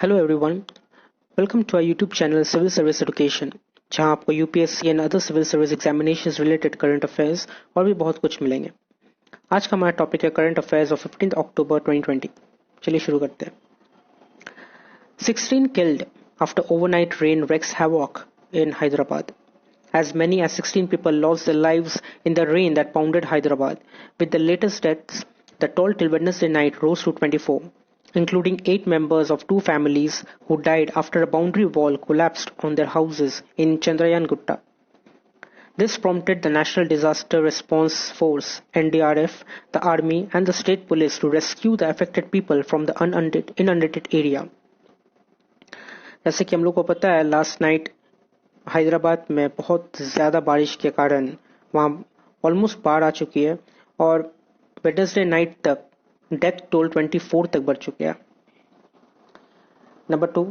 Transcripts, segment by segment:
Hello everyone. Welcome to our YouTube channel civil service education, जहां आपको UPSC and other civil service examinations related current affairs और भी बहुत कुछ मिलेंगे। आज का हमारा टॉपिक है करंट अफेयर्स ऑफ 15 अक्टूबर 2020। चलिए शुरू करते हैं। 16 killed after overnight rain wreaks havoc in Hyderabad. As many as 16 people lost their lives in the rain that pounded Hyderabad. With the latest deaths, the toll till Wednesday night rose to 24, including 8 members of 2 families who died after a boundary wall collapsed on their houses in Chandrayan Gutta. This prompted the National Disaster Response Force (NDRF), the army and the state police to rescue the affected people from the inundated area. जैसे कि हम लोग को पता है, last night Hyderabad में बहुत ज़्यादा बारिश के कारण वहाँ ऑलमोस्ट बाढ़ आ चुकी है और वेडनेसडे नाइट तक डेथ टोल 24 तक बढ़ चुके हैं। Number 2,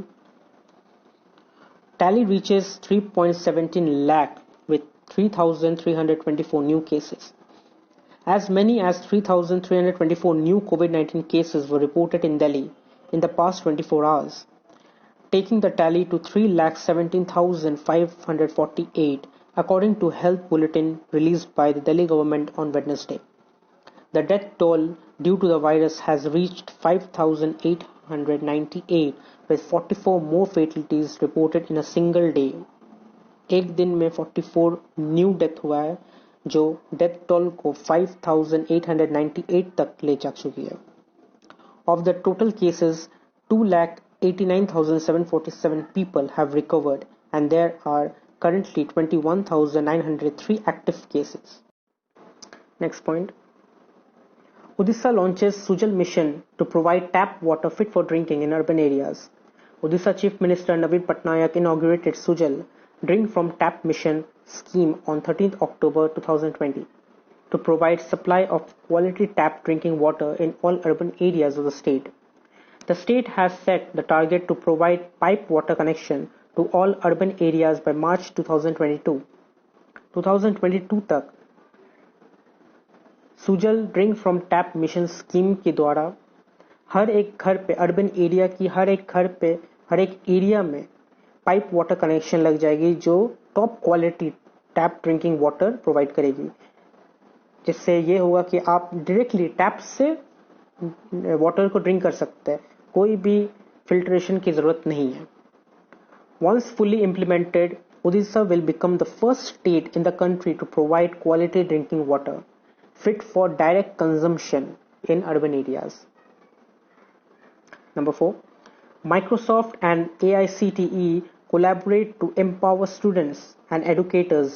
tally reaches 3.17 lakh with 3,324 new cases. As many as 3,324 new COVID-19 cases were reported in Delhi in the past 24 hours, taking the tally to 3,17,548 according to health bulletin released by the Delhi government on Wednesday. The death toll due to the virus has reached 5,898 with 44 more fatalities reported in a single day. एक दिन में 44 new death हुआ है, जो death toll को 5,898 तक ले जा चुकी है। Of the total cases, 2,89,747 people have recovered and there are currently 21,903 active cases. Next point. Odisha launches Sujal mission to provide tap water fit for drinking in urban areas. Odisha Chief Minister Naveen Patnaik inaugurated Sujal Drink from Tap mission scheme on 13th October 2020 to provide supply of quality tap drinking water in all urban areas of the state. The state has set the target to provide pipe water connection to all urban areas by March 2022. 2022 तक Sujal drink from tap mission scheme के द्वारा हर एक घर पे, urban area की हर एक घर पे, हर एक एरिया में पाइप वाटर कनेक्शन लग जाएगी, जो top quality tap drinking water provide करेगी। जिससे ये होगा कि आप डायरेक्टली टैप से वाटर को ड्रिंक कर सकते हैं, कोई भी फिल्ट्रेशन की जरूरत नहीं है। Once fully implemented, Odisha will become the first state in the country to provide quality drinking water fit for direct consumption in urban areas. Number 4, Microsoft and AICTE collaborate to empower students and educators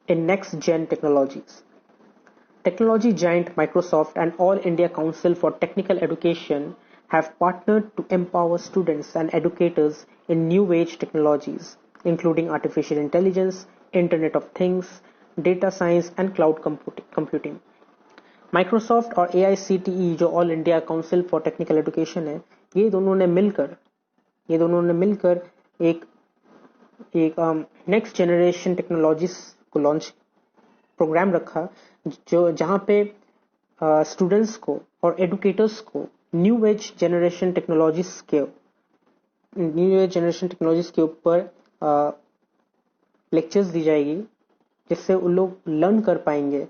in next-gen technologies. Technology giant Microsoft and All India Council for Technical Education have partnered to empower students and educators in new age technologies, including artificial intelligence, Internet of Things, data science and cloud computing. Microsoft और AICTE, जो all India council for technical education है, ये दोनों ने मिलकर एक next generation technologies को launch programme रखा, जो जहां पे स्टूडेंट्स को और एडुकेटर्स को न्यू एज जनरेशन टेक्नोलॉजीज के ऊपर लेक्चर्स दी जाएगी, जिससे उन लोग लर्न कर पाएंगे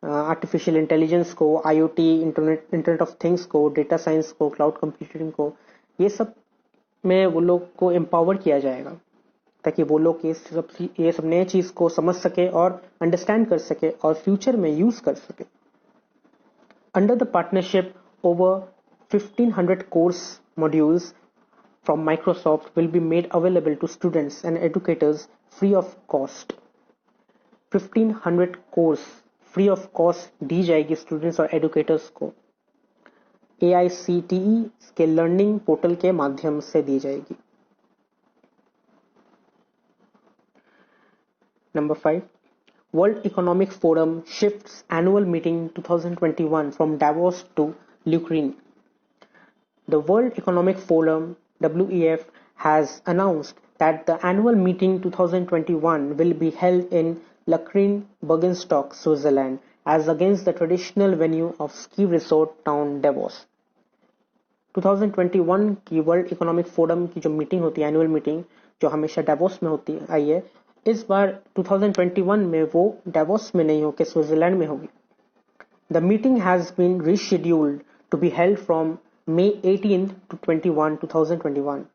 आर्टिफिशियल इंटेलिजेंस को, IoT, इंटरनेट ऑफ थिंग्स को, डेटा साइंस को, क्लाउड कंप्यूटिंग को। ये सब में वो लोग को एम्पावर किया जाएगा ताकि वो लोग ये सब नए चीज को समझ सके और अंडरस्टैंड कर सके और फ्यूचर में यूज कर सके। Under the partnership, over 1,500 course modules from Microsoft will be made available to students and educators free of cost. 1,500 course free of cost दी जाएगी स्टूडेंट्स और एडुकेटर्स को, AICTE के लर्निंग पोर्टल के माध्यम से दी जाएगी। Number 5, world economic forum shifts annual meeting 2021 from Davos to Ukraine. The World Economic Forum WEF has announced that the annual meeting 2021 will be held in Lucerne, Bergenstock, Switzerland, as against the traditional venue of ski resort town Davos. 2021 की world economic forum की जो meeting होती है, annual meeting, जो हमेशा DeVos में होती आई है, इस बार 2021 में वो डेवोस में नहीं होकर स्विट्जरलैंड में होगी. The meeting has been rescheduled to be held from May 18th to 21, 2021,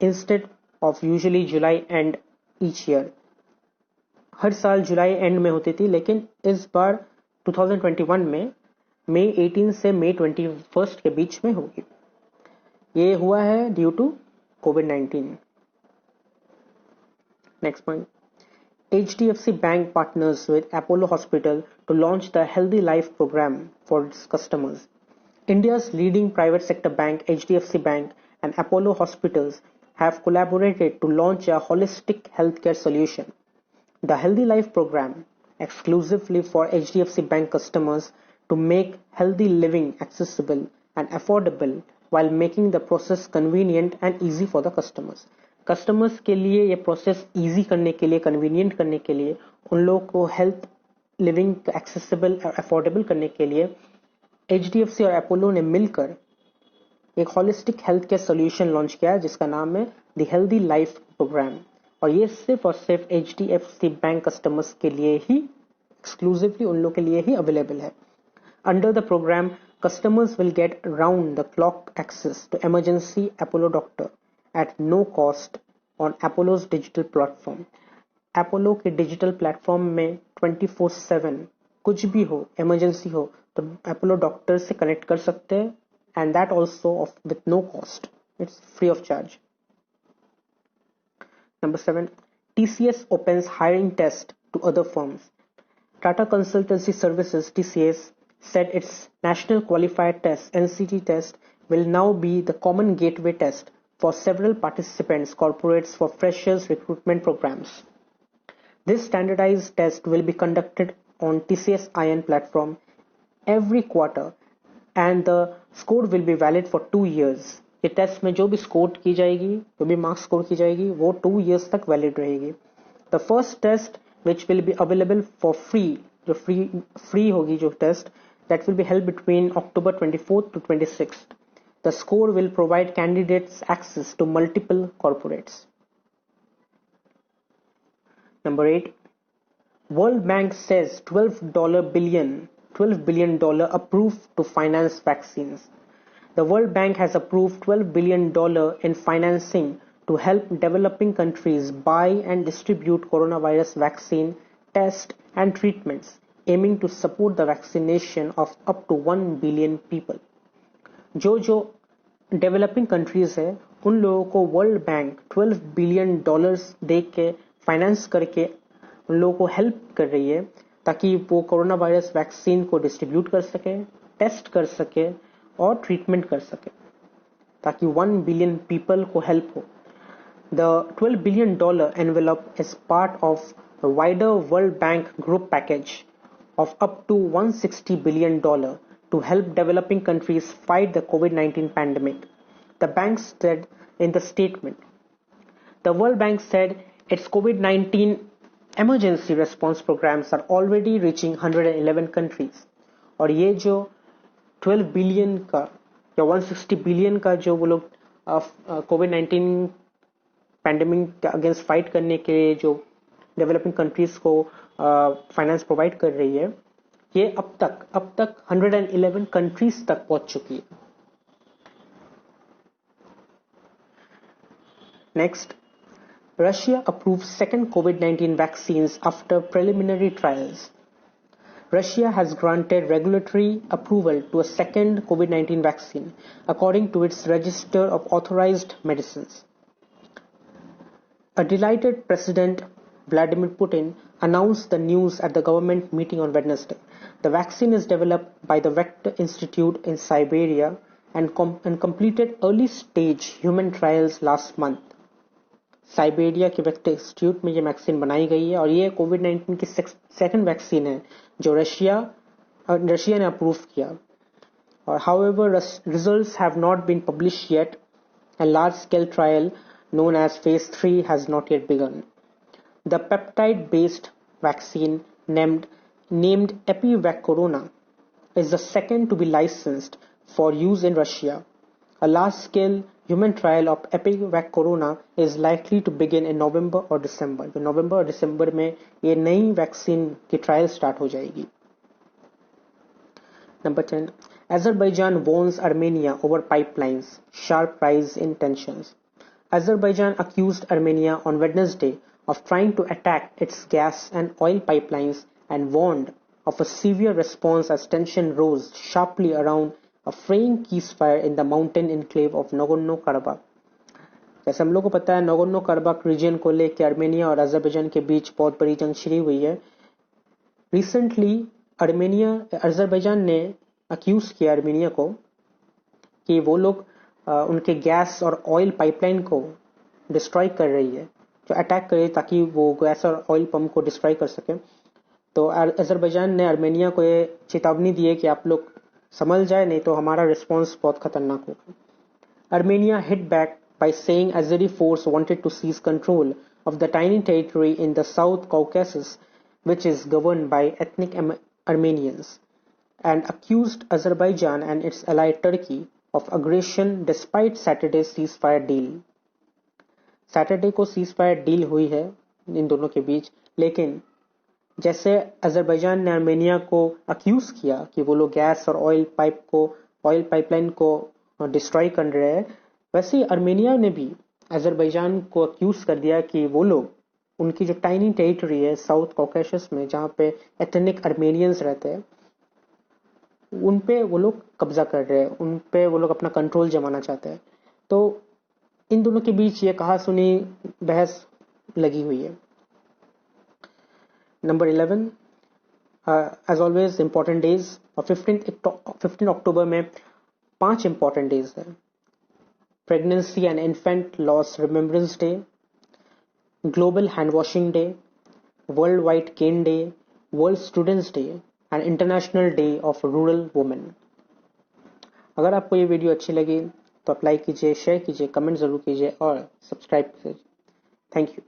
instead of usually July end each year. हर साल जुलाई एंड में होती थी, लेकिन इस बार 2021 में मई 18 से मई 21 के बीच में होगी. ये हुआ है ड्यू टू कोविड-19. Next point. HDFC Bank partners with Apollo Hospital to launch the Healthy Life program for its customers. India's leading private sector bank, HDFC Bank, and Apollo Hospitals have collaborated to launch a holistic healthcare solution. The Healthy Life program, exclusively for HDFC Bank customers, to make healthy living accessible and affordable while making the process convenient and easy for the customers. Customers के लिए ये process easy करने के लिए, convenient करने के लिए, उन लोगों को हेल्थ लिविंग एक्सेसिबल और अफोर्डेबल करने के लिए HDFC और अपोलो ने मिलकर एक holistic health care solution launch किया जिसका नाम है द हेल्दी लाइफ प्रोग्राम. और ये सिर्फ और सिर्फ HDFC बैंक कस्टमर्स के लिए ही, एक्सक्लूसिवली उन लोगों के लिए ही अवेलेबल है. Under the programme, customers will get round the clock access to emergency Apollo doctor at no cost on Apollo's digital platform. Apollo के डिजिटल प्लेटफॉर्म में 24/7 कुछ भी हो, इमरजेंसी हो, तो Apollo डॉक्टर से कनेक्ट कर सकते हैं, and that also with no cost. It's free of charge. Number 7. TCS opens hiring test to other firms. Tata Consultancy Services (TCS) said its National Qualifier Test (NCT) test will now be the common gateway test for several participants corporates for freshers recruitment programs. This standardized test will be conducted on TCS IN platform every quarter and the score will be valid for 2 years. ये test में जो भी score की जाएगी, जो भी marks score की जाएगी, वो 2 years तक वैलिड रहेगी. The first test which will be available for free, जो फ्री होगी जो test, that will be held between October 24th to 26th. The score will provide candidates access to multiple corporates. Number 8. World Bank says $12 billion approved to finance vaccines. The World Bank has approved $12 billion in financing to help developing countries buy and distribute coronavirus vaccine, test and treatments, aiming to support the vaccination of up to 1 billion people. जो developing countries है, उन लोगों को world bank $12 billion दे के finance करके उन लोगों को हेल्प कर रही है ताकि वो कोरोना वायरस वैक्सीन को डिस्ट्रीब्यूट कर सके, टेस्ट कर सके और ट्रीटमेंट कर सके, ताकि 1 बिलियन पीपल को हेल्प हो. The $12 billion envelope is part of the wider World Bank Group package of up to $160 billion to help developing countries fight the COVID-19 pandemic, the bank said in the statement. The World Bank said its COVID-19 emergency response programs are already reaching 111 countries. और ये जो 12 billion का या 160 billion का जो वो लोग कोविड-19 pandemic के अगेंस्ट फाइट करने के लिए जो डेवलपिंग कंट्रीज को फाइनेंस प्रोवाइड कर रही है, ये अब तक 111 कंट्रीज तक पहुंच चुकी है. Next, Russia approves second COVID-19 vaccines after preliminary trials. Russia has granted regulatory approval to a second COVID-19 vaccine, according to its register of authorized medicines. A delighted President Vladimir Putin announced the news at the government meeting on Wednesday. The vaccine is developed by the Vector Institute in Siberia and completed early-stage human trials last month. Siberia के vector institute में ये vaccine बनाई गई है और ये कोविड-19 की second vaccine है जो रशिया ने अप्रूव किया. और however results have not been published yet, a large-scale trial known as phase 3 has not yet begun. The peptide-based vaccine named EpiVac Corona is the second to be licensed for use in Russia. A large-scale human trial of Epivac Corona is likely to begin in November or December. तो नवंबर और दिसंबर में ये नई vaccine की trial start हो जाएगी. Number 10. Azerbaijan warns Armenia over pipelines. Sharp rise in tensions. Azerbaijan accused Armenia on Wednesday of trying to attack its gas and oil pipelines and warned of a severe response as tension rose sharply around a fraying ceasefire in the mountain enclave of Nagorno-Karabakh. जैसे हम लोग को पता है Nagorno-Karabakh reason को लेकर Armenia और Azerbaijan के बीच बहुत बड़ी जंग छिड़ी हुई है. रिसेंटली अजरबैजान ने अक्यूज किया आर्मेनिया को कि वो लोग उनके गैस और ऑयल पाइपलाइन को डिस्ट्रॉय कर रही है, जो अटैक करे ताकि वो गैस और ऑयल पंप को डिस्ट्रॉय कर सके. तो अजरबैजान ने आर्मेनिया को ये चेतावनी दी है कि आप लोग संभल जाए, नहीं तो हमारा रिस्पॉन्स बहुत खतरनाक होगा. Armenia hit back by saying Azeri force wanted to seize control of the tiny territory in the South Caucasus, which is governed by ethnic Armenians, and accused Azerbaijan and its ally Turkey of aggression despite Saturday's ceasefire deal. Saturday को ceasefire deal हुई है इन दोनों के बीच, लेकिन जैसे Azerbaijan ने Armenia को accused किया कि वो लोग गैस और ऑयल पाइपलाइन को डिस्ट्रॉय कर रहे हैं, वैसे ही आर्मेनिया ने भी अजरबैजान को अक्यूज कर दिया कि वो लोग उनकी जो टाइनी टेरिटरी है साउथ कॉकेशस में, जहाँ पे एथनिक आर्मेनियंस रहते हैं, उन पे वो लोग कब्जा कर रहे हैं, उन पे वो लोग अपना कंट्रोल जमाना चाहते हैं. तो इन दोनों के बीच ये कहा सुनी बहस लगी हुई है. Number 11, as always important days. और 15 अक्टूबर में 5 important days है. Pregnancy and Infant Loss Remembrance Day, Global Hand Washing Day, World White Cane Day, World Students Day and International Day of Rural Women. अगर आपको ये वीडियो अच्छी लगी तो आप लाइक कीजिए, शेयर कीजिए, कमेंट जरूर कीजिए और सब्सक्राइब कीजिए. Thank you.